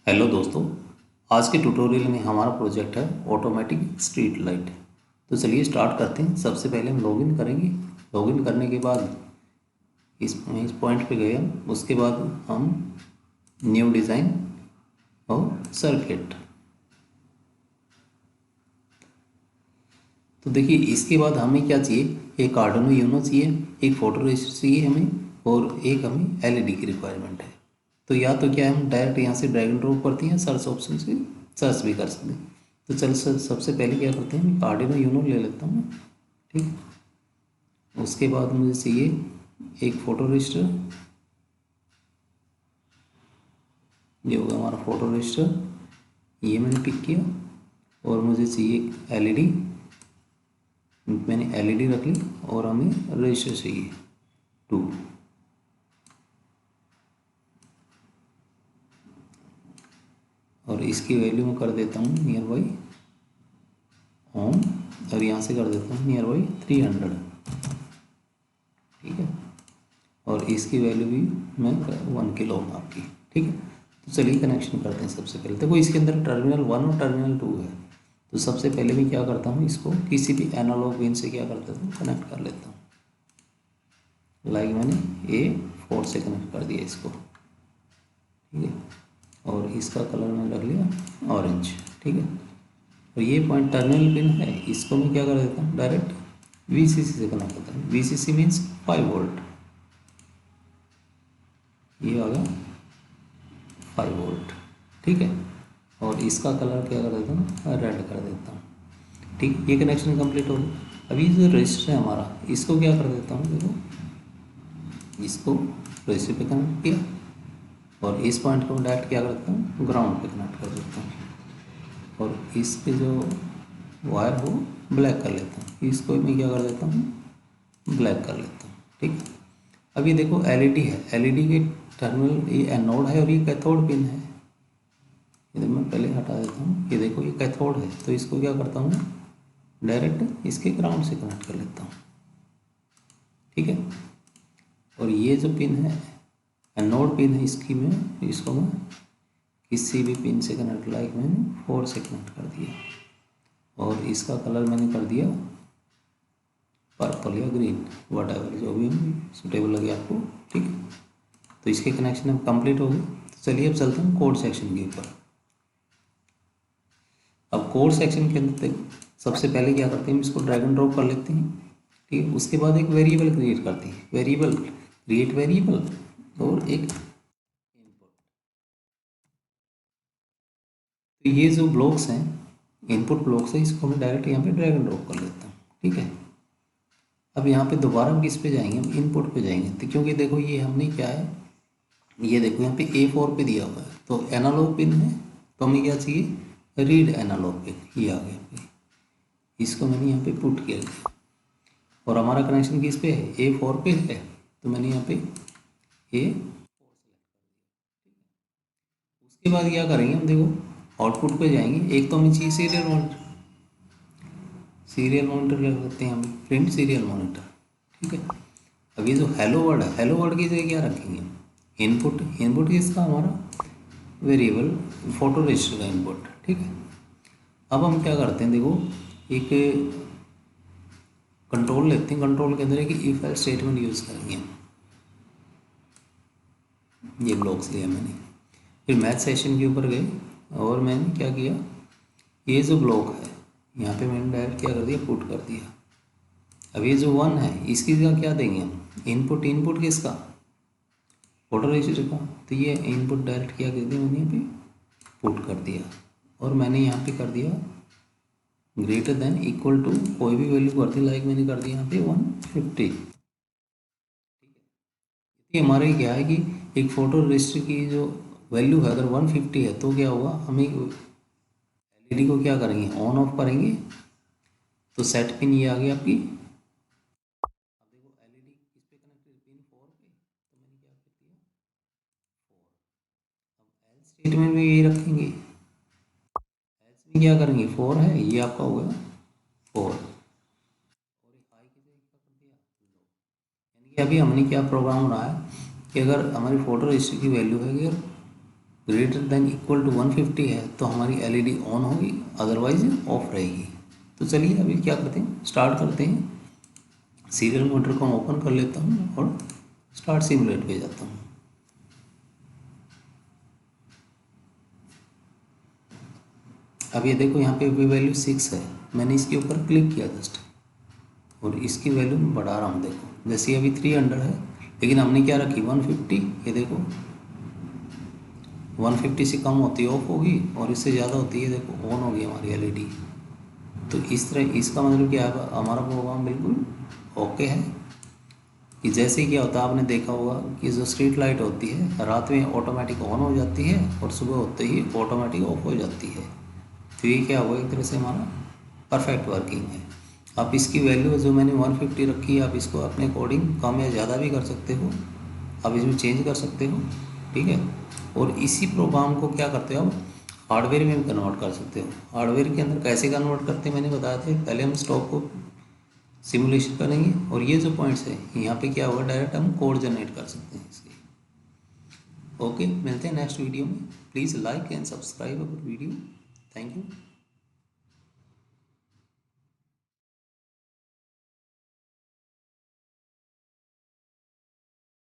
Hello दोस्तों। आज के ट्यूटोरियल में हमारा प्रोजेक्ट है ऑटोमेटिक स्ट्रीट लाइट। तो चलिए स्टार्ट करते हैं। सबसे पहले हम लॉगिन करेंगे। लॉगिन करने के बाद इस पॉइंट पे गए हम। उसके बाद हम न्यू डिज़ाइन और सर्किट। तो देखिए इसके बाद हमें क्या चाहिए, एक आर्डिनो यूनो चाहिए, एक फोटोरेसिस्ट चाहिए हमें, और एक हमें एलईडी की रिक्वायरमेंट है। तो या तो क्या हम डायरेक्ट यहाँ से ड्रैग एंड ड्रॉप करते हैं, सर्च ऑप्शन से सर्च भी कर सकते हैं। तो चल सबसे पहले क्या करते हैं, आर्डिनो यूनो ले लेता हूँ। ठीक, उसके बाद मुझे चाहिए एक फोटो रजिस्टर। ये होगा हमारा फोटो रजिस्टर, ये मैंने पिक किया। और मुझे चाहिए एलईडी, मैंने एलईडी रख ली। और हमें रजिस्टर चाहिए 2। और इसकी वैल्यू मैं कर देता हूँ नियर बाई ओम, और यहाँ से कर देता हूँ नियर बाई 300। ठीक है, और इसकी वैल्यू भी मैं 1 किलो आपकी। ठीक है, तो चलिए कनेक्शन करते हैं। सबसे पहले देखो इसके अंदर टर्मिनल 1 और टर्मिनल 2 है। तो सबसे पहले मैं क्या करता हूँ, इसको किसी भी एनालॉग पिन से क्या कर देता हूँ, कनेक्ट कर लेता हूँ। लाइक मैंने A4 से कनेक्ट कर दिया इसको। ठीक है, और इसका कलर मैंने रख लिया ऑरेंज। ठीक है, और ये पॉइंट टर्मिनल पिन है, इसको मैं क्या कर देता हूँ, डायरेक्ट VCC से कनेक्ट करता हूँ। VCC means 5 volt. ये आ गया 5 वोल्ट। ठीक है, और इसका कलर क्या कर देता हूँ, रेड कर देता हूँ। ठीक, ये कनेक्शन कंप्लीट हो गया। अभी जो रजिस्टर है हमारा, इसको क्या कर देता हूँ, देखो इसको रजिस्टर पे कनेक्ट किया, और इस पॉइंट को मैं डायरेक्ट क्या करता हूँ, ग्राउंड पे कनेक्ट कर देता हूँ। और इसके जो वायर हो ब्लैक कर लेता हूँ, इसको मैं क्या कर देता हूँ, ब्लैक कर लेता हूँ। ठीक है, अब ये देखो एलईडी है, एलईडी के टर्मिनल ये एनोड है और ये कैथोड पिन है। ये मैं पहले हटा देता हूँ। ये देखो ये कैथोड है, तो इसको क्या करता हूँ, डायरेक्ट इसके ग्राउंड से कनेक्ट कर लेता हूँ। ठीक है, और ये जो पिन है एनोड पिन है, इसकी मैं इसको मैं किसी भी पिन से कनेक्ट, लाइक मैंने 4 से कनेक्ट कर दिया। और इसका कलर मैंने कर दिया पर्पल या ग्रीन, वट एवर जो भी सुटेबल लगे आपको। ठीक है, तो इसके कनेक्शन अब कंप्लीट हो गए। तो चलिए अब चलते हैं कोड सेक्शन के ऊपर। अब कोड सेक्शन के अंदर सबसे पहले क्या करते हैं, इसको ड्रैग एंड ड्रॉप कर लेते हैं। ठीक है, उसके बाद एक वेरिएबल क्रिएट करते हैं, वेरिएबल क्रिएट वेरिएबल, और एक इनपुट। तो ये जो ब्लॉक्स हैं, इनपुट ब्लॉक्स है, इसको मैं डायरेक्ट यहाँ पे ड्रैग एंड ड्रॉप कर लेता हूँ। ठीक है, अब यहाँ पे दोबारा हम किस पे जाएंगे, हम इनपुट पे जाएंगे। तो क्योंकि देखो ये हमने क्या है, ये देखो यहाँ पे A4 पे दिया हुआ है, तो एनालॉग पिन है, तो हमें क्या चाहिए, रीड एनालॉग पिन। ये आ गया पे, इसको मैंने यहाँ पे पुट किया गया। और हमारा कनेक्शन किस पे है, A4 पे है, तो मैंने यहाँ पे A। उसके बाद क्या करेंगे हम, देखो आउटपुट पे जाएंगे। एक तो हमें चाहिए सीरियल मॉनिटर, सीरियल मॉनिटर क्या करते हैं हम, प्रिंट सीरियल मॉनिटर। ठीक है, अब ये जो हेलो वर्ड है, हेलो वर्ड की जगह क्या रखेंगे, इनपुट। इनपुट किसका, हमारा वेरिएबल फोटो रजिस्टर का इनपुट। ठीक है, अब हम क्या करते हैं, देखो एक कंट्रोल लेते हैं, कंट्रोल के अंदर एक इफ एल्स स्टेटमेंट यूज़ करेंगे। ये ब्लॉक्स लिया मैंने, फिर मैथ सेशन के ऊपर गए, और मैंने क्या किया, ये जो ब्लॉक है यहाँ पे मैंने डायरेक्ट क्या कर दिया, पुट कर दिया। अब ये जो 1 है, इसकी जगह क्या देंगे हम, इनपुट। इनपुट किसका, फोटो रजिस्टर का। तो ये इनपुट डायरेक्ट क्या कर दिया, मैंने यहाँ पे पुट कर दिया। और मैंने यहाँ पे कर दिया ग्रेटर देन इक्वल टू, कोई भी वैल्यू कर दी, लाइक मैंने कर दिया यहाँ पे 150। ये हमारे क्या है कि एक फोटो रजिस्टर की जो वैल्यू है, अगर 150 है, तो क्या होगा, हम एक एलईडी को क्या करेंगे, ऑन ऑफ करेंगे। तो सेट पिन ये आ गई आपकी। अब देखो एलईडी किस पे कनेक्ट है, पिन 4 पे, तो मैंने क्या कर दिया 4। अब एल स्टेटमेंट में यही रखेंगे, एल्स में क्या करेंगे, 4 है, ये आपका हो गया 4। और एक हाई की जगह क्या कर दिया, लो। यानी कि अभी हमने क्या प्रोग्राम बनाया कि अगर हमारी फोटो रजिस्टर की वैल्यू है, अगर ग्रेटर देन इक्वल टू 150 है तो हमारी एलईडी ऑन होगी, अदरवाइज ऑफ रहेगी। तो चलिए अभी क्या करते हैं, स्टार्ट करते हैं। सीरियल मॉनिटर को ओपन कर लेता हूँ और स्टार्ट सिमुलेट पे जाता हूँ। अब ये देखो यहाँ पे भी वैल्यू 6 है, मैंने इसके ऊपर क्लिक किया जस्ट और इसकी वैल्यू मैं बढ़ा रहा हूँ। देखो जैसे अभी 300 है, लेकिन हमने क्या रखी 150। ये देखो 150 से कम होती है ऑफ होगी और इससे ज़्यादा होती है देखो ऑन होगी हमारी एलईडी। तो इस तरह इसका मतलब क्या है, हमारा प्रोग्राम बिल्कुल ओके है। कि जैसे ही क्या होता है आपने देखा होगा कि जो स्ट्रीट लाइट होती है रात में ऑटोमेटिक ऑन हो जाती है और सुबह होते ही ऑटोमेटिक ऑफ हो जाती है। तो ये क्या हुआ, एक तरह से हमारा परफेक्ट वर्किंग है। आप इसकी वैल्यू जो मैंने 150 रखी है आप इसको अपने अकॉर्डिंग कम या ज़्यादा भी कर सकते हो, आप इसमें चेंज कर सकते हो, ठीक है। और इसी प्रोग्राम को क्या करते हो आप हार्डवेयर में भी कन्वर्ट कर सकते हो। हार्डवेयर के अंदर कैसे कन्वर्ट करते हैं मैंने बताया था, पहले हम स्टॉक को सिमुलेशन करेंगे और ये जो पॉइंट्स है यहाँ पे क्या होगा, डायरेक्ट हम कोड जनरेट कर सकते हैं इसके। ओके, मिलते हैं नेक्स्ट वीडियो में। Please like and subscribe our video. Thank you.